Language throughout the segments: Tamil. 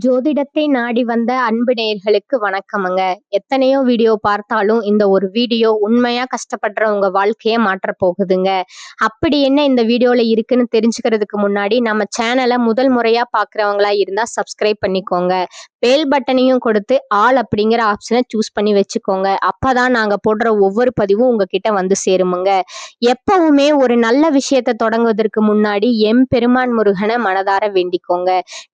ஜோதிடத்தை நாடி வந்த அன்பு நேயர்களுக்கு வணக்கமுங்க. எத்தனையோ வீடியோ பார்த்தாலும் இந்த ஒரு வீடியோ உண்மையா கஷ்டப்படுற உங்க வாழ்க்கைய மாற்றப் போகுதுங்க. அப்படி என்ன இந்த வீடியோல இருக்குன்னு தெரிஞ்சுக்கிறதுக்கு முன்னாடி நம்ம சேனலை முதல் முறையா பார்க்குறவங்களா இருந்தா சப்ஸ்கிரைப் பண்ணிக்கோங்க. பெல் பட்டனையும் கொடுத்து ஆல் அப்படிங்கிற ஆப்ஷனை சூஸ் பண்ணி வச்சுக்கோங்க. அப்பதான் நாங்க போடுற ஒவ்வொரு பதிவும் உங்ககிட்ட வந்து சேருமுங்க. எப்பவுமே ஒரு நல்ல விஷயத்தை தொடங்குவதற்கு முன்னாடி எம்பெருமான் முருகனை மனதார வேண்டிக்கோங்க.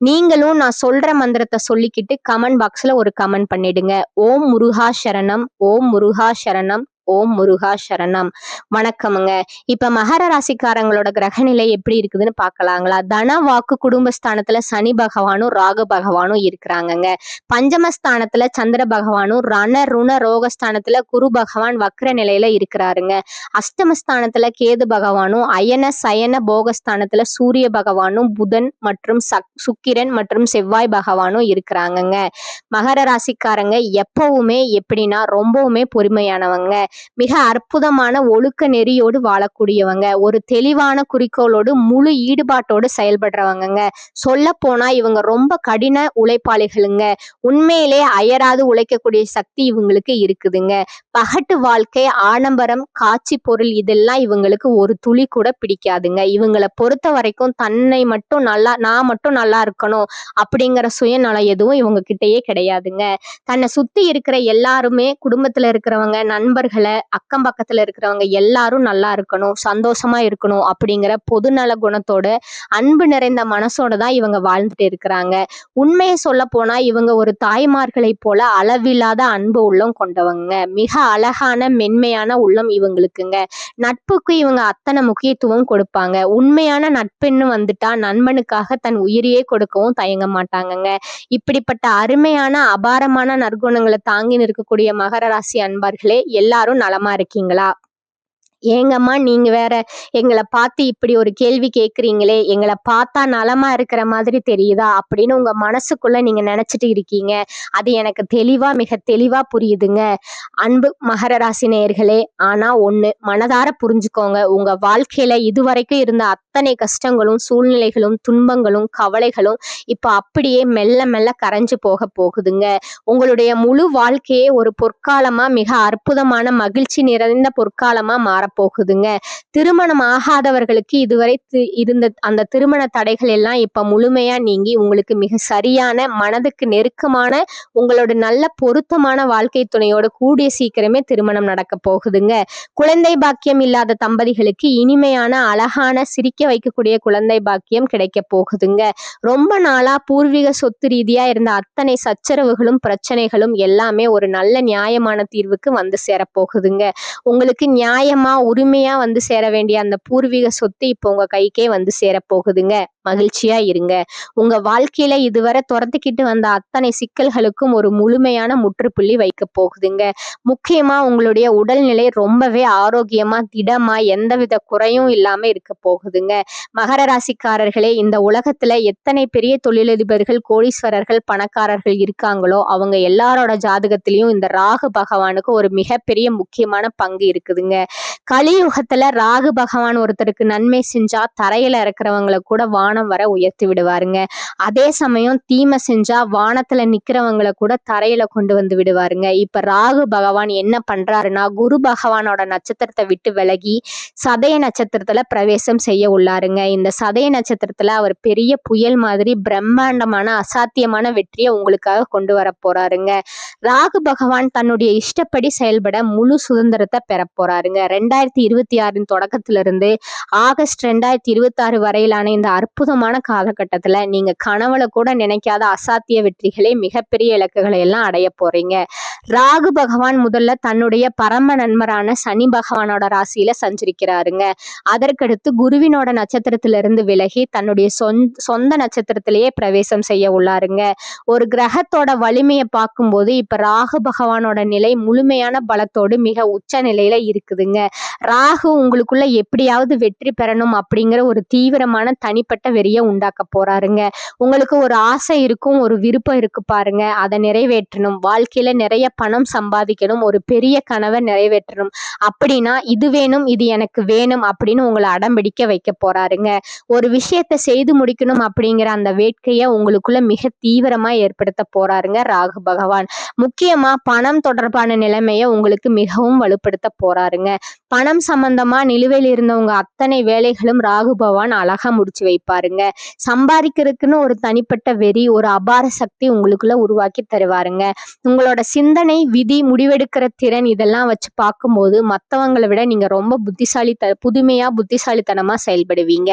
நீங்களும் நான் சொல்ற மந்திரத்தை சொல்லிக்கிட்டு கமெண்ட் பாக்ஸ்ல ஒரு கமெண்ட் பண்ணிடுங்க. ஓம் முருகா சரணம், ஓம் முருகா சரணம், ஓம் முருகா சரணம். வணக்கமுங்க. இப்ப மகர ராசிக்காரங்களோட கிரகநிலை எப்படி இருக்குதுன்னு பார்க்கலாங்களா? தன வாக்கு குடும்பஸ்தானத்துல சனி பகவானும் ராகு பகவானும் இருக்கிறாங்கங்க. பஞ்சமஸ்தானத்துல சந்திர பகவானும் ரண ருண ரோகஸ்தானத்துல குரு பகவான் வக்ர நிலையில இருக்கிறாருங்க. அஷ்டமஸ்தானத்துல கேது பகவானும் அயன சயன போகஸ்தானத்துல சூரிய பகவானும் புதன் மற்றும் சுக்கிரன் மற்றும் செவ்வாய் பகவானும் இருக்கிறாங்கங்க. மகர ராசிக்காரங்க எப்பவுமே எப்படின்னா ரொம்பவுமே பொறுமையானவங்க, மிக அற்புதமான ஒழுக்க நெறியோடு வாழக்கூடியவங்க, ஒரு தெளிவான குறிக்கோளோடு முழு ஈடுபாட்டோடு செயல்படுறவங்க. சொல்ல போனா இவங்க ரொம்ப கடின உழைப்பாளிகளுங்க. உண்மையிலே அயராது உழைக்கக்கூடிய சக்தி இவங்களுக்கு இருக்குதுங்க. பகட்டு வாழ்க்கை, ஆடம்பரம், காட்சி பொருள் இதெல்லாம் இவங்களுக்கு ஒரு துளி கூட பிடிக்காதுங்க. இவங்களை பொறுத்த வரைக்கும் தன்னை மட்டும் நான் மட்டும் நல்லா இருக்கணும் அப்படிங்கிற சுயநலம் எதுவும் இவங்க கிட்டயே கிடையாதுங்க. தன்னை சுத்தி இருக்கிற எல்லாருமே, குடும்பத்துல இருக்கிறவங்க, நண்பர்களை, அக்கம் பக்கத்துல இருக்கிறவங்க எல்லாரும் நல்லா இருக்கணும், சந்தோஷமா இருக்கணும் அப்படிங்கிற பொதுநல குணத்தோட அன்பு நிறைந்த மனசோட தான் இவங்க வாழ்ந்துட்டு இருக்கிறாங்க. உண்மையை சொல்ல போனா இவங்க ஒரு தாய்மார்களை போல அளவில்லாத அன்பு உள்ளம் கொண்டவங்க. மிக அழகான மென்மையான உள்ளம் இவங்களுக்குங்க. நட்புக்கு இவங்க அத்தனை முக்கியத்துவம் கொடுப்பாங்க. உண்மையான நட்பென்னு வந்துட்டா நண்பனுக்காக தன் உயிரையே கொடுக்கவும் தயங்க மாட்டாங்கங்க. இப்படிப்பட்ட அருமையான அபாரமான நற்குணங்களை தாங்கி நிற்கக்கூடிய மகர ராசி அன்பர்களே, எல்லாரும் நலமா இருக்கீங்களா? ஏங்கம்மா நீங்க வேற எங்களை பார்த்து இப்படி ஒரு கேள்வி கேட்குறீங்களே, எங்களை பார்த்தா நலமா இருக்கிற மாதிரி தெரியுதா அப்படின்னு உங்க மனசுக்குள்ள நீங்க நினைச்சிட்டு இருக்கீங்க. அது எனக்கு மிக தெளிவா புரியுதுங்க அன்பு மகர ராசி நேயர்களே. ஆனா ஒண்ணு மனதார புரிஞ்சுக்கோங்க, உங்க வாழ்க்கையில இதுவரைக்கும் இருந்த அத்தனை கஷ்டங்களும், சூழ்நிலைகளும், துன்பங்களும், கவலைகளும் இப்ப அப்படியே மெல்ல மெல்ல கரைஞ்சு போக போகுதுங்க. உங்களுடைய முழு வாழ்க்கையே ஒரு பொற்காலமா, மிக அற்புதமான மகிழ்ச்சி நிறைந்த பொற்காலமா போகுதுங்க. திருமணம் ஆகாதவர்களுக்கு இதுவரை இருந்த அந்த திருமண தடைகள் எல்லாம் இப்ப முழுமையா நீங்கி உங்களுக்கு மிக சரியான, மனதுக்கு நெருக்கமான, உங்களோட நல்ல பொருத்தமான வாழ்க்கை துணையோட கூடிய சீக்கிரமே திருமணம் நடக்க போகுதுங்க. குழந்தை பாக்கியம் இல்லாத தம்பதிகளுக்கு இனிமையான, அழகான, சிரிக்க வைக்கக்கூடிய குழந்தை பாக்கியம் கிடைக்க போகுதுங்க. ரொம்ப நாளா பூர்வீக சொத்து ரீதியா இருந்த அத்தனை சச்சரவுகளும் பிரச்சனைகளும் எல்லாமே ஒரு நல்ல நியாயமான தீர்வுக்கு வந்து சேரப்போகுதுங்க. உங்களுக்கு நியாயமா, உரிமையா வந்து சேர வேண்டிய அந்த பூர்வீக சொத்து இப்போ உங்க கைக்கே வந்து சேரப்போகுதுங்க. மகிழ்ச்சியா இருங்க. உங்க வாழ்க்கையில இதுவரை துரத்துக்கிட்டு வந்த அத்தனை சிக்கல்களுக்கும் ஒரு முழுமையான முற்றுப்புள்ளி வைக்க போகுதுங்க. முக்கியமா உங்களுடைய உடல்நிலை ரொம்பவே ஆரோக்கியமா, திடமா, எந்தவித குறையும் இல்லாம இருக்க போகுதுங்க. மகர ராசிக்காரர்களே, இந்த உலகத்துல எத்தனை பெரிய தொழிலதிபர்கள், கோடீஸ்வரர்கள், பணக்காரர்கள் இருக்காங்களோ அவங்க எல்லாரோட ஜாதகத்திலையும் இந்த ராகு பகவானுக்கு ஒரு மிகப்பெரிய முக்கியமான பங்கு இருக்குதுங்க. கலியுகத்துல ராகு பகவான் ஒருத்தருக்கு நன்மை செஞ்சா தரையில இருக்கிறவங்களை கூட வானம் வர உயர்த்தி விடுவாருங்க. அதே சமயம் தீமை செஞ்சா வானத்துல நிக்கிறவங்களை கூட தரையில கொண்டு வந்து விடுவாருங்க. இப்ப ராகு பகவான் என்ன பண்றாருன்னா, குரு பகவானோட நட்சத்திரத்தை விட்டு விலகி சதய நட்சத்திரத்துல பிரவேசம் செய்ய உள்ளாருங்க. இந்த சதய நட்சத்திரத்துல அவர் பெரிய புயல் மாதிரி பிரம்மாண்டமான, அசாத்தியமான வெற்றியை உங்களுக்காக கொண்டு வர போறாருங்க. ராகு பகவான் தன்னுடைய இஷ்டப்படி செயல்பட முழு சுதந்திரத்தை பெற போறாருங்க. 2026 தொடக்கத்திலிருந்து ஆகஸ்ட் 2026 வரையிலான இந்த அற்புதமான காலகட்டத்துல நீங்க கனவுல கூட நினைக்காத அசாத்திய வெற்றிகளை, மிகப்பெரிய இலக்குகளை எல்லாம் அடைய போறீங்க. ராகு பகவான் முதல்ல தன்னுடைய பரம நண்பரான சனி பகவானோட ராசியில சஞ்சரிக்கிறாருங்க. அதற்கடுத்து குருவினோட நட்சத்திரத்திலிருந்து விலகி தன்னுடைய சொந்த நட்சத்திரத்திலேயே பிரவேசம் செய்ய உள்ளாருங்க. ஒரு கிரகத்தோட வலிமையை பார்க்கும்போது இப்ப ராகு பகவானோட நிலை முழுமையான பலத்தோடு மிக உச்ச நிலையில இருக்குதுங்க. ராகு உங்களுக்குள்ள எப்படியாவது வெற்றி பெறணும் அப்படிங்கிற ஒரு தீவிரமான தனிப்பட்ட வெறிய உண்டாக்க போறாருங்க. உங்களுக்கு ஒரு ஆசை இருக்கும், ஒரு விருப்பம் இருக்கு பாருங்க, அதை நிறைவேற்றணும், வாழ்க்கையில நிறைய பணம் சம்பாதிக்கணும், ஒரு பெரிய கனவை நிறைவேற்றணும் அப்படின்னா இது வேணும், இது எனக்கு வேணும் அப்படின்னு உங்களை அடம்பிடிக்க வைக்க போறாருங்க. ஒரு விஷயத்தை செய்து முடிக்கணும் அப்படிங்கிற அந்த வேட்கையை உங்களுக்குள்ள மிக தீவிரமா ஏற்படுத்த போறாருங்க ராகு பகவான். முக்கியமா பணம் தொடர்பான நிலைமையை உங்களுக்கு மிகவும் வலுப்படுத்த போறாருங்க. பணம் சம்பந்தமா நிலுவையில் இருந்தவங்க அத்தனை வேலைகளும் ராகு பகவான் அழகா முடிச்சு வைப்பாருங்க. சம்பாதிக்கிறதுக்குன்னு ஒரு தனிப்பட்ட வெறி, ஒரு அபார சக்தி உங்களுக்குள்ள உருவாக்கி தருவாருங்க. உங்களோட சிந்தனை, விதி, முடிவெடுக்கிற திறன் இதெல்லாம் வச்சு பார்க்கும்போது மற்றவங்களை விட நீங்க ரொம்ப புத்திசாலித்தனமா செயல்படுவீங்க.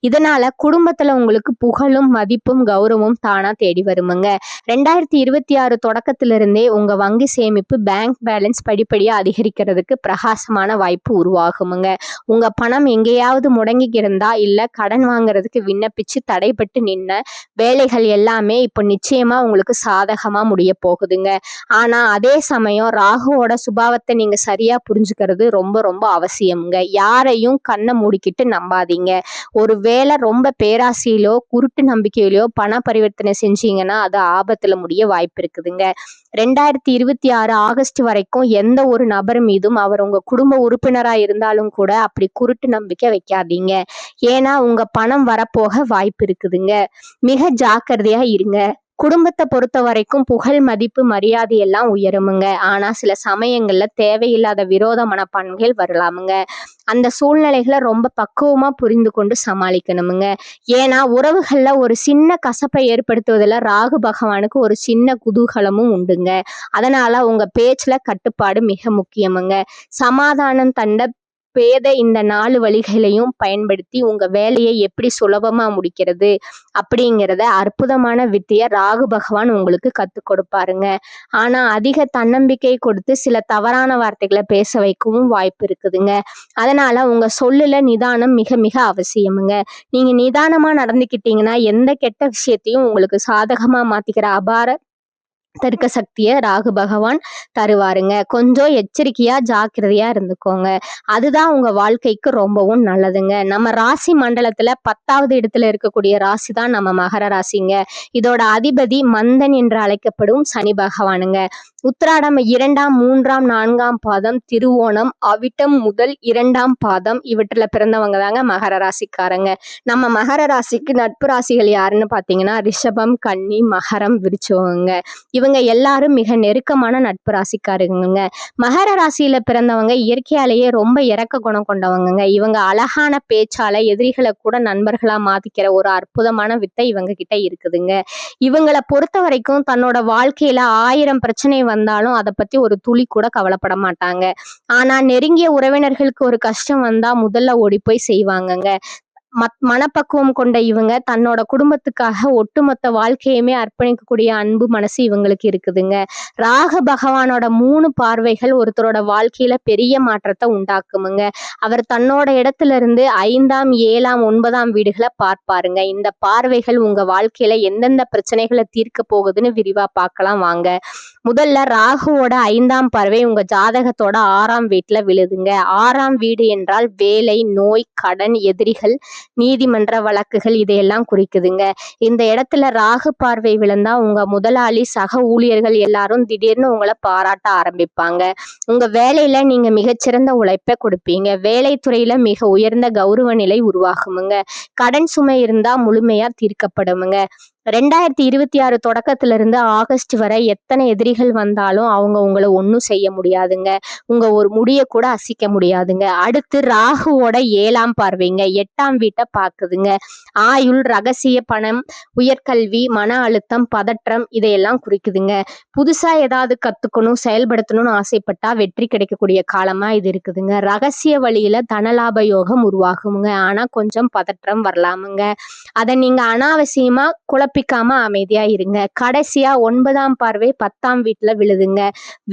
இதனால குடும்பத்துல உங்களுக்கு புகழும் மதிப்பும் கௌரவமும் தானா தேடி வருமுங்க. 2026 தொடக்கத்திலிருந்தே உங்க வங்கி சேமிப்பு, பேங்க் பேலன்ஸ் படிப்படியா அதிகரிக்கிறதுக்கு பிரகாசமான வாய்ப்பு உருவாகுமுங்க. உங்க பணம் எங்கேயாவது முடங்கி இருந்தா, இல்ல கடன் வாங்குறதுக்கு விண்ணப்பிச்சு தடைப்பட்டு நின்ன வேலைகள் எல்லாமே இப்ப நிச்சயமா உங்களுக்கு சாதகமா முடிய போகுதுங்க. ஆனா அதே சமயம் ராகுவோட சுபாவத்தை நீங்க சரியா புரிஞ்சுக்கிறது ரொம்ப ரொம்ப அவசியம்ங்க. யாரையும் கண்ணை மூடிக்கிட்டு நம்பாதீங்க. ஒரு வேளை ரொம்ப பேராசையிலோ குருட்டு நம்பிக்கையிலோ பண பரிவர்த்தனை செஞ்சீங்கன்னா அது ஆபத்துல முடிய வாய்ப்பு இருக்குதுங்க. 2026 ஆகஸ்ட் வரைக்கும் எந்த ஒரு நபர் மீதும், அவர் உங்க குடும்ப உறுப்பினரா இருந்தாலும் கூட அப்படி குருட்டு நம்பிக்கை வைக்காதீங்க. ஏன்னா உங்க பணம் வரப்போக வாய்ப்பு இருக்குதுங்க. மிக ஜாக்கிரதையா இருங்க. குடும்பத்தை பொறுத்த வரைக்கும் புகழ், மதிப்பு, மரியாதை எல்லாம் உயருமுங்க. ஆனா சில சமயங்கள்ல தேவையில்லாத விரோத மனப்பான்மைகள் வரலாமுங்க. அந்த சூழ்நிலைகளை ரொம்ப பக்குவமா புரிந்து கொண்டு சமாளிக்கணுமுங்க. ஏன்னா உறவுகள்ல ஒரு சின்ன கசப்பை ஏற்படுத்துவதில் ராகு பகவானுக்கு ஒரு சின்ன குதூகலமும் உண்டுங்க. அதனால உங்க பேச்சுல கட்டுப்பாடு மிக முக்கியமுங்க. சமாதானம் தண்ட பேத இந்த 4 வழிகளையும் பயன்படுத்தி உங்க வேலையை எப்படி சுலபமா முடிக்கிறது அப்படிங்கிறத அற்புதமான வித்தைய ராகு பகவான் உங்களுக்கு கத்துக் கொடுப்பாருங்க. ஆனா அதிக தன்னம்பிக்கை கொடுத்து சில தவறான வார்த்தைகளை பேச வைக்கவும் வாய்ப்பு இருக்குதுங்க. அதனால உங்க சொல்லுல நிதானம் மிக மிக அவசியமுங்க. நீங்க நிதானமா நடந்துக்கிட்டீங்கன்னா எந்த கெட்ட விஷயத்தையும் உங்களுக்கு சாதகமா மாத்திக்கிற அபார தர்க்க சக்தியை ராகு பகவான் தருவாருங்க. கொஞ்சம் எச்சரிக்கையா ஜாக்கிரதையா இருந்துக்கோங்க. அதுதான் உங்க வாழ்க்கைக்கு ரொம்பவும் நல்லதுங்க. நம்ம ராசி மண்டலத்துல 10வது இடத்துல இருக்கக்கூடிய ராசி தான் நம்ம மகர ராசிங்க. இதோட அதிபதி மந்தன் என்று அழைக்கப்படும் சனி பகவானுங்க. உத்திராடம் 2ஆம் 3ஆம் 4ஆம் பாதம், திருவோணம், அவிட்டம் முதல் 2ஆம் பாதம் இவற்றில் பிறந்தவங்க தாங்க மகர ராசிக்காரங்க. நம்ம மகர ராசிக்கு நட்பு ராசிகள் யாருன்னு பார்த்தீங்கன்னா ரிஷபம், கன்னி, மகரம், விருச்சிகங்க. இவங்க எல்லாரும் மிக நெருக்கமான நட்பு ராசிக்காரங்க. மகர ராசியில பிறந்தவங்க இயற்கையாலேயே ரொம்ப இரக்க குணம் கொண்டவங்க. இவங்க அழகான பேச்சால எதிரிகளை கூட நண்பர்களா மாத்திக்கிற ஒரு அற்புதமான வித்தை இவங்க கிட்ட இருக்குதுங்க. இவங்களை பொறுத்த வரைக்கும் தன்னோட வாழ்க்கையில 1000 பிரச்சனை வந்தாலும் அதை பத்தி ஒரு துளி கூட கவலைப்பட மாட்டாங்க. ஆனா நெருங்கிய உறவினர்களுக்கு ஒரு கஷ்டம் வந்தா முதல்ல ஓடி போய் செய்வாங்கங்க. மனப்பக்குவம் கொண்ட இவங்க தன்னோட குடும்பத்துக்காக ஒட்டுமொத்த வாழ்க்கையுமே அர்ப்பணிக்கக்கூடிய அன்பு மனசு இவங்களுக்கு இருக்குதுங்க. ராகு பகவானோட 3 பார்வைகள் ஒருத்தரோட வாழ்க்கையில பெரிய மாற்றத்தை உண்டாக்குமுங்க. அவர் தன்னோட இடத்துல இருந்து 5ஆம் 7ஆம் 9ஆம் வீடுகளை பார்ப்பாருங்க. இந்த பார்வைகள் உங்க வாழ்க்கையில எந்தெந்த பிரச்சனைகளை தீர்க்க போகுதுன்னு விரிவா பார்க்கலாம் வாங்க. முதல்ல ராகுவோட 5ஆம் பார்வை உங்க ஜாதகத்தோட 6ஆம் வீட்டுல விழுதுங்க. 6ஆம் வீடு என்றால் வேலை, நோய், கடன், எதிரிகள், நீதிமன்ற வழக்குகள் இதையெல்லாம் குறிக்குதுங்க. இந்த இடத்துல ராகு பார்வை விழுந்தா உங்க முதலாளி, சக ஊழியர்கள் எல்லாரும் திடீர்னு உங்களை பாராட்ட ஆரம்பிப்பாங்க. உங்க வேலையில நீங்க மிகச்சிறந்த உழைப்பை கொடுப்பீங்க. வேலைத்துறையில மிக உயர்ந்த கௌரவ நிலை உருவாகுமுங்க. கடன் சுமை இருந்தா முழுமையா தீர்க்கப்படுமுங்க. 2026 தொடக்கத்துல இருந்து ஆகஸ்ட் வரை எத்தனை எதிரிகள் வந்தாலும் அவங்க உங்களை ஒன்றும் செய்ய முடியாதுங்க. உங்க ஒரு முடிய கூட அசைக்க முடியாதுங்க. அடுத்து ராகுவோட 7ஆம் பார்வைங்க 8ஆம் வீட்டை பார்க்குதுங்க. ஆயுள், ரகசிய பணம், உயர்கல்வி, மன அழுத்தம், பதற்றம் இதையெல்லாம் குறிக்குதுங்க. புதுசா ஏதாவது கத்துக்கணும், செயல்படுத்தணும்னு ஆசைப்பட்டா வெற்றி கிடைக்கக்கூடிய காலமா இது இருக்குதுங்க. ரகசிய வழியில தனலாப யோகம் உருவாகுங்க. ஆனா கொஞ்சம் பதற்றம் வரலாமுங்க. அதை நீங்க அனாவசியமா குழப்பிக்காம அமைதியா இருங்க. கடைசியா 9ஆம் பார்வை 10ஆம் வீட்டுல விழுதுங்க.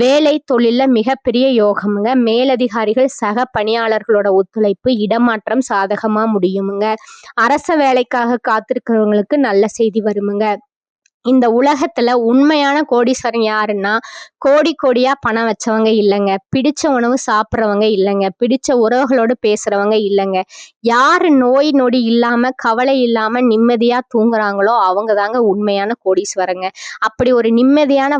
வேலை, தொழில மிகப்பெரிய யோகமுங்க. மேலதிகாரிகள், சக பணியாளர்களோட ஒத்துழைப்பு, இடமாற்றம் சாதகமா முடியுமுங்க. அரச வேலைக்காக காத்திருக்கிறவங்களுக்கு நல்ல செய்தி வருமுங்க. இந்த உலகத்துல உண்மையான கோடீஸ்வரன் யாருன்னா, கோடி கோடியா பணம் வச்சவங்க இல்லைங்க. பிடிச்ச உணவு சாப்பிட்றவங்க இல்லைங்க. பிடிச்ச உறவுகளோடு பேசுறவங்க இல்லைங்க. யாரு நோய் நொடி இல்லாம, கவலை இல்லாம நிம்மதியா தூங்குறாங்களோ அவங்க தாங்க உண்மையான கோடீஸ்வரங்க. அப்படி ஒரு நிம்மதியான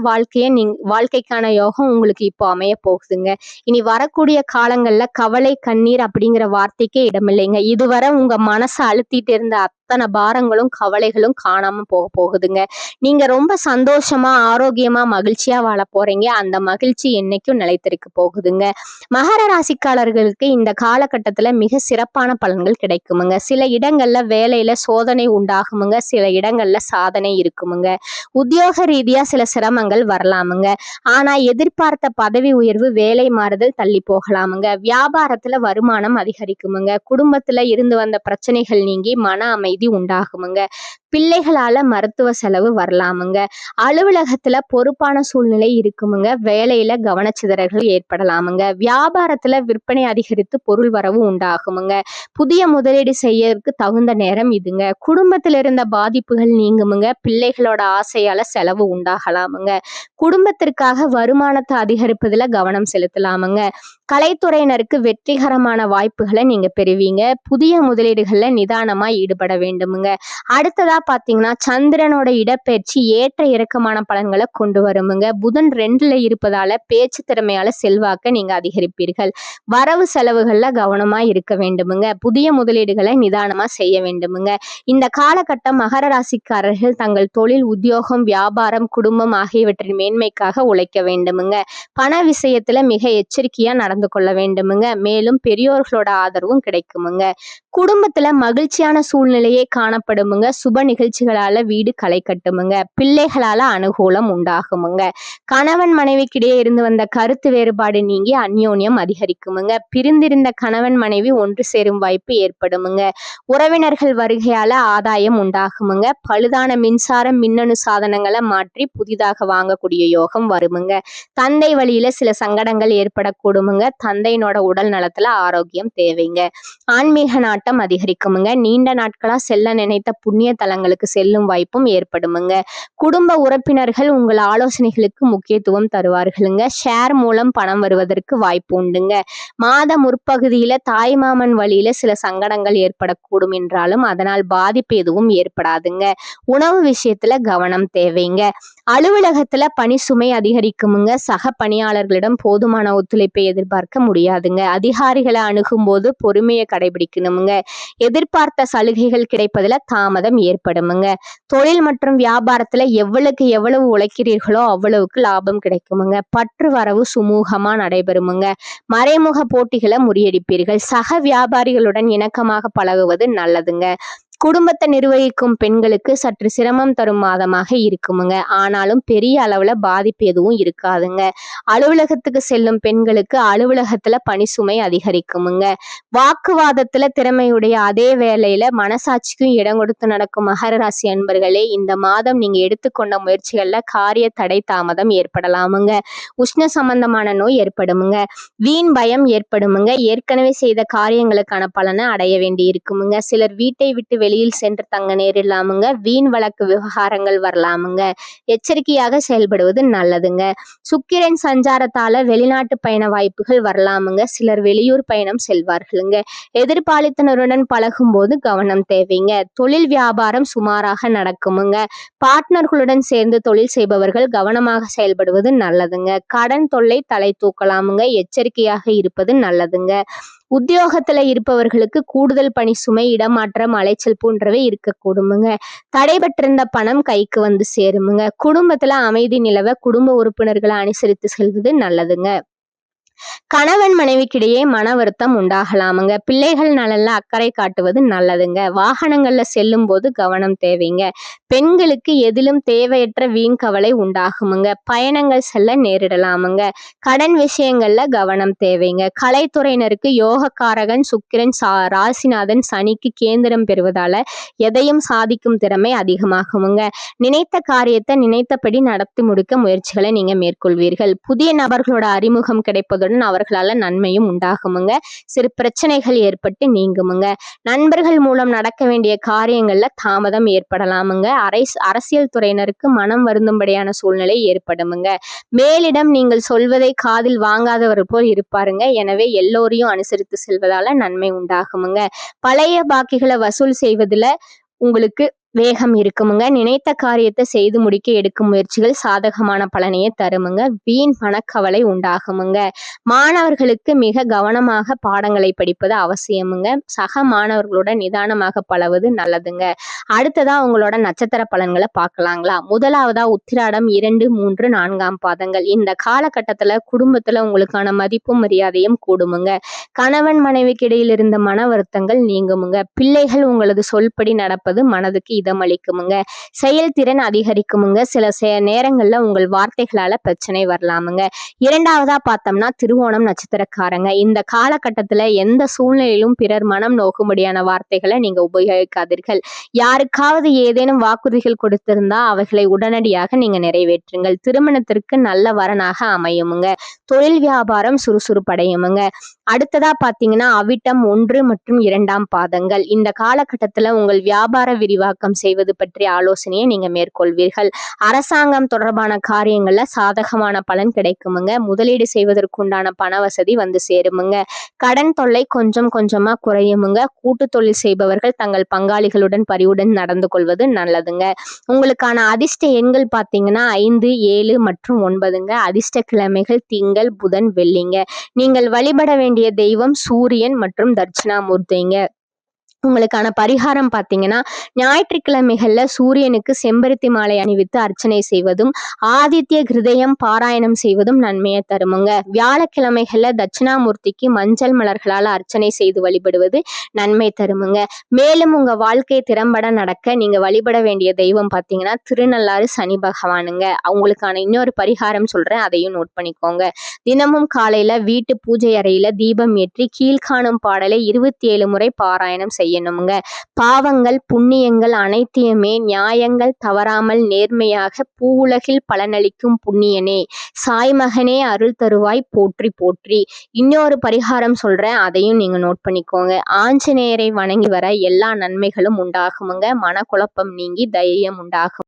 வாழ்க்கைக்கான யோகம் உங்களுக்கு இப்போ அமைய போகுதுங்க. இனி வரக்கூடிய காலங்கள்ல கவலை, கண்ணீர் அப்படிங்கிற வார்த்தைக்கே இடமில்லைங்க. இதுவரை உங்க மனசை அழுத்திட்டு இருந்த அத்தனை பாரங்களும் கவலைகளும் காணாம போகுதுங்க. நீங்க ரொம்ப சந்தோஷமா, ஆரோக்கியமா, மகிழ்ச்சியா வாழ போறீங்க. அந்த மகிழ்ச்சி என்னைக்கும் நிலைத்திருக்க போகுதுங்க. மகர ராசிக்காரர்களுக்கு இந்த காலகட்டத்துல மிக சிறப்பான பலன்கள் கிடைக்குமுங்க. சில இடங்கள்ல வேலையில சோதனை உண்டாகுமுங்க. சில இடங்கள்ல சாதனை இருக்குமுங்க. உத்தியோக ரீதியா சில சிரமங்கள் வரலாமுங்க. ஆனா எதிர்பார்த்த பதவி உயர்வு, வேலை மாறுதல் தள்ளி போகலாமுங்க. வியாபாரத்துல வருமானம் அதிகரிக்குமுங்க. குடும்பத்துல இருந்து வந்த பிரச்சனைகள் நீங்கி மன அமைதி உண்டாகுமுங்க. பிள்ளைகளால மருத்துவ செலவு வரலாமுங்க. அலுவலகத்துல பொறுப்பான சூழ்நிலை இருக்குமுங்க. வேலையில கவனச்சிதறல்கள் ஏற்படலாமுங்க. வியாபாரத்துல விற்பனை அதிகரித்து பொருள் வரவு உண்டாகுமுங்க. புதிய முதலீடு செய்யறதுக்கு தகுந்த நேரம் இதுங்க. குடும்பத்துல இருந்த பாதிப்புகள் நீங்குமுங்க. பிள்ளைகளோட ஆசையால செலவு உண்டாகலாமுங்க. குடும்பத்திற்காக வருமானத்தை அதிகரிப்பதுல கவனம் செலுத்தலாமுங்க. கலைத்துறையினருக்கு வெற்றிகரமான வாய்ப்புகளை நீங்க பெறுவீங்க. புதிய முதலீடுகள்ல நிதானமா ஈடுபட வேண்டுமுங்க. அடுத்ததா பாத்தீங்கன்னா சந்திரனோட இடப்பெயர்ச்சி ஏற்ற இறக்கமான பலன்களை கொண்டு வருமுங்க. புதன் 2ல இருப்பதால பேச்சு திறமையால செல்வாக்க நீங்க அதிகரிப்பீர்கள். வரவு செலவுகள்ல கவனமா இருக்க வேண்டுமுங்க. புதிய முதலீடுகளை நிதானமா செய்ய வேண்டுமுங்க. இந்த காலகட்டம் மகர ராசிக்காரர்கள் தங்கள் தொழில், உத்தியோகம், வியாபாரம், குடும்பம் ஆகியவற்றின் மேன்மைக்காக உழைக்க வேண்டுமுங்க. பண விஷயத்துல மிக எச்சரிக்கையா நடந்து கொள்ள வேண்டுமுங்க. மேலும் பெரியோர்களோட ஆதரவும் கிடைக்குமுங்க. குடும்பத்துல மகிழ்ச்சியான சூழ்நிலையே காணப்படுமுங்க. சுப நிகழ்ச்சிகளால வீடு களை கட்டுமுங்க. பிள்ளைகளால அனுகூலம் உண்டாகுமுங்க. கணவன் மனைவிக்கிடையே இருந்து வந்த கருத்து வேறுபாடு நீங்கி அந்யோன்யம் அதிகரிக்குமுங்க. பிரிந்திருந்த கணவன் மனைவி ஒன்று சேரும் வாய்ப்பு ஏற்படுமுங்க. உறவினர்கள் வருகையால ஆதாயம் உண்டாகுமுங்க. பழுதான மின்சாரம், மின்னணு சாதனங்களை மாற்றி புதிதாக வாங்கக்கூடிய யோகம் வருமுங்க. தந்தை வழியில சில சங்கடங்கள் ஏற்படக்கூடுமுங்க. தந்தையினோட உடல் நலத்துல ஆரோக்கியம் தேவைங்க. ஆன்மீக நாட்டம் அதிகரிக்குமுங்க. நீண்ட நாட்களா செல்ல நினைத்த புண்ணிய தலங்களுக்கு செல்லும் வாய்ப்பும் ஏற்படுமுங்க. குடும்ப உறுப்பினர்கள் உங்கள் ஆலோசனைகளுக்கு முக்கியத்துவம் தருவார்களுங்க. ஷேர் மூலம் பணம் வருவதற்கு வாய்ப்பு உண்டுங்க. மாத முற்பகுதியில தாய்மாமன் வழியில சில சங்கடங்கள் ஏற்படக்கூடும் என்றாலும் அதனால் பாதிப்பு எதுவும் ஏற்படாதுங்க. உணவு விஷயத்துல கவனம் தேவைங்க. அலுவலகத்துல பணி சுமை அதிகரிக்குமுங்க. சக பணியாளர்களிடம் போதுமான ஒத்துழைப்பை எதிர்பார்க்க முடியாதுங்க. அதிகாரிகளை அணுகும் போது பொறுமையை கடைபிடிக்கணுமுங்க. எதிர்பார்த்த சலுகைகள் கிடைப்பதுல தாமதம் ஏற்படுமுங்க. தொழில் மற்றும் வியாபாரத்துல எவ்வளவு உழைக்கிறீர்களோ அவ்வளவுக்கு லாபம் கிடைக்குமுங்க. பற்று வரவு சுமூகமா நடைபெறுமுங்க. மறைமுக போட்டிகளை முறியடிப்பீர்கள். சக வியாபாரிகளுடன் இணக்கமாக பழகுவது நல்லதுங்க. குடும்பத்தை நிர்வகிக்கும் பெண்களுக்கு சற்று சிரமம் தரும் மாதமாக இருக்குமுங்க. ஆனாலும் பெரிய அளவுல பாதிப்பு எதுவும் இருக்காதுங்க. அலுவலகத்துக்கு செல்லும் பெண்களுக்கு அலுவலகத்துல பணி சுமை அதிகரிக்குமுங்க. வாக்குவாதத்துல திறமையுடைய அதே வேளையில மனசாட்சிக்கும் இடம் கொடுத்து நடக்கும் மகர ராசி அன்பர்களே, இந்த மாதம் நீங்க எடுத்துக்கொண்ட முயற்சிகள்ல காரிய தடை தாமதம் ஏற்படலாமுங்க. உஷ்ண சம்பந்தமான நோய் ஏற்படுமுங்க. வீண் பயம் ஏற்படுமுங்க. ஏற்கனவே செய்த காரியங்களுக்கான பலனை அடைய வேண்டி இருக்குமுங்க. சிலர் வீட்டை விட்டு வெளியில் சென்று தங்க நேரிடலாமுங்க. வீண் வழக்கு விவகாரங்கள் வரலாமுங்க. எச்சரிக்கையாக செயல்படுவது நல்லதுங்க. சுக்கிரன் சஞ்சாரத்தால வெளிநாட்டு பயண வாய்ப்புகள் வரலாமுங்க. சிலர் வெளியூர் பயணம் செல்வார்களுங்க. எதிர்பாலித்தனருடன் பழகும் போது கவனம் தேவைங்க. தொழில் வியாபாரம் சுமாராக நடக்குமுங்க. பார்ட்னர்களுடன் சேர்ந்து தொழில் செய்பவர்கள் கவனமாக செயல்படுவது நல்லதுங்க. கடன் தொல்லை தலை தூக்கலாமுங்க. எச்சரிக்கையாக இருப்பது நல்லதுங்க. உத்தியோகத்துல இருப்பவர்களுக்கு கூடுதல் பணி சுமை, இடமாற்றம், அலைச்சல் போன்றவை இருக்கக்கூடுமுங்க. தடைபட்டிருந்த பணம் கைக்கு வந்து சேருமுங்க. குடும்பத்துல அமைதி நிலவ குடும்ப உறுப்பினர்களை அனுசரித்து செல்வது நல்லதுங்க. கணவன் மனைவிக்கிடையே மன வருத்தம் உண்டாகலாமுங்க. பிள்ளைகள் நலன்ல அக்கறை காட்டுவது நல்லதுங்க. வாகனங்கள்ல செல்லும் போது கவனம் தேவைங்க. பெண்களுக்கு எதிலும் தேவையற்ற வீண் கவலை உண்டாகுமுங்க. பயணங்கள் செல்ல நேரிடலாமுங்க. கடன் விஷயங்கள்ல கவனம் தேவைங்க. கலைத்துறையினருக்கு யோகக்காரகன் சுக்கிரன் ராசிநாதன் சனிக்கு கேந்திரம் பெறுவதால எதையும் சாதிக்கும் திறமை அதிகமாகுமுங்க. நினைத்த காரியத்தை நினைத்தபடி நடத்தி முடிக்க முயற்சிகளை நீங்க மேற்கொள்வீர்கள். புதிய நபர்களோட அறிமுகம் கிடைப்பதுடன் அத்துடன் அவர்களால நன்மையும் உண்டாகுமுங்க. சிறு பிரச்சனைகள் ஏற்பட்டு நீங்குமுங்க. நண்பர்கள் மூலம் நடக்க வேண்டிய காரியங்கள்ல தாமதம் ஏற்படலாமுங்க. அரசியல் துறையினருக்கு மனம் வருந்தும்படியான சூழ்நிலை ஏற்படுமுங்க. மேலிடம் நீங்கள் சொல்வதை காதில் வாங்காதவர் போல் இருப்பாருங்க. எனவே எல்லோரையும் அனுசரித்து செல்வதால நன்மை உண்டாகுமுங்க. பழைய பாக்கிகளை வசூல் செய்வதில் உங்களுக்கு வேகம் இருக்குமுங்க. நினைத்த காரியத்தை செய்து முடிக்க எடுக்கும் முயற்சிகள் சாதகமான பலனையே தருமுங்க. வீண் மனக்கவலை உண்டாகுமுங்க. மாணவர்களுக்கு மிக கவனமாக பாடங்களை படிப்பது அவசியமுங்க. சக மாணவர்களோட நிதானமாக பழவது நல்லதுங்க. அடுத்ததா உங்களோட நட்சத்திர பலன்களை பார்க்கலாங்களா? முதலாவதா உத்திராடம் 2, 3, 4 பாதங்கள். இந்த காலகட்டத்துல குடும்பத்துல உங்களுக்கான மதிப்பும் மரியாதையும் கூடுமுங்க. கணவன் மனைவிக்கு இடையில் இருந்த மன வருத்தங்கள் நீங்குமுங்க. பிள்ளைகள் உங்களது சொல்படி நடப்பது மனதுக்கு இதமளிக்குமுங்க. செயல்திறன் அதிகரிக்குமுங்க. சில நேரங்கள்ல உங்கள் வார்த்தைகளால பிரச்சனை வரலாமுங்க. இரண்டாவதா பார்த்தோம்னா திருவோணம் நட்சத்திரக்காரங்க. இந்த காலகட்டத்துல எந்த சூழ்நிலையிலும் பிறர் மனம் நோக்கும்படியான வார்த்தைகளை நீங்க உபயோகிக்காதீர்கள். யாருக்காவது ஏதேனும் வாக்குறுதிகள் கொடுத்திருந்தா அவைகளை உடனடியாக நீங்க நிறைவேற்றுங்கள். திருமணத்திற்கு நல்ல வரனாக அமையுமுங்க. தொழில் வியாபாரம் சுறுசுறுப்படையுமுங்க. அடுத்ததா பாத்தீங்கன்னா அவிட்டம் 1 மற்றும் 2 பாதங்கள். இந்த காலகட்டத்துல உங்கள் வியாபார விரிவாக்கம் செய்வது பற்றிய ஆலோசனையை நீங்க மேற்கொள்வீர்கள். அரசாங்கம் தொடர்பான காரியங்கள்ல சாதகமான பலன் கிடைக்குமுங்க. முதலீடு செய்வதற்குண்டான பண வசதி வந்து சேருமுங்க. கடன் தொல்லை கொஞ்சம் கொஞ்சமா குறையுமுங்க. கூட்டு தொழில் செய்பவர்கள் தங்கள் பங்காளிகளுடன் பரிவுடன் நடந்து கொள்வது நல்லதுங்க. உங்களுக்கான அதிர்ஷ்ட எண்கள் பாத்தீங்கன்னா 5, 7 மற்றும் 9ங்க. அதிர்ஷ்ட கிழமைகள் திங்கள், புதன், வெள்ளிங்க. நீங்கள் வழிபட வேண்டிய தெய்வம் சூரியன் மற்றும் தட்சிணாமூர்த்திங்க. உங்களுக்கான பரிகாரம் பார்த்தீங்கன்னா ஞாயிற்றுக்கிழமைகள்ல சூரியனுக்கு செம்பருத்தி மாலை அணிவித்து அர்ச்சனை செய்வதும் ஆதித்ய கிருதயம் பாராயணம் செய்வதும் நன்மையை தருமுங்க. வியாழக்கிழமைகள்ல தட்சிணாமூர்த்திக்கு மஞ்சள் மலர்களால் அர்ச்சனை செய்து வழிபடுவது நன்மை தருமுங்க. மேலும் உங்க வாழ்க்கை திறம்பட நடக்க நீங்க வழிபட வேண்டிய தெய்வம் பார்த்தீங்கன்னா திருநள்ளாறு சனி பகவானுங்க. உங்களுக்கான இன்னொரு பரிகாரம் சொல்றேன், அதையும் நோட் பண்ணிக்கோங்க. தினமும் காலையில வீட்டு பூஜை அறையில தீபம் ஏற்றி கீழ்காணும் பாடலை 27 முறை பாராயணம் செய்யணுமுங்க. பாவங்கள் புண்ணியங்கள் அனைத்தையுமே நியாயங்கள் தவறாமல் நேர்மையாக பூவுலகில் பலனளிக்கும் புண்ணியனே சாய்மகனே அருள் தருவாய் போற்றி போற்றி. இன்னொரு பரிகாரம் சொல்றேன், அதையும் நீங்க நோட் பண்ணிக்கோங்க. ஆஞ்சநேயரை வணங்கி வர எல்லா நன்மைகளும் உண்டாகுமுங்க. மனக்குழப்பம் நீங்கி தைரியம் உண்டாகும்.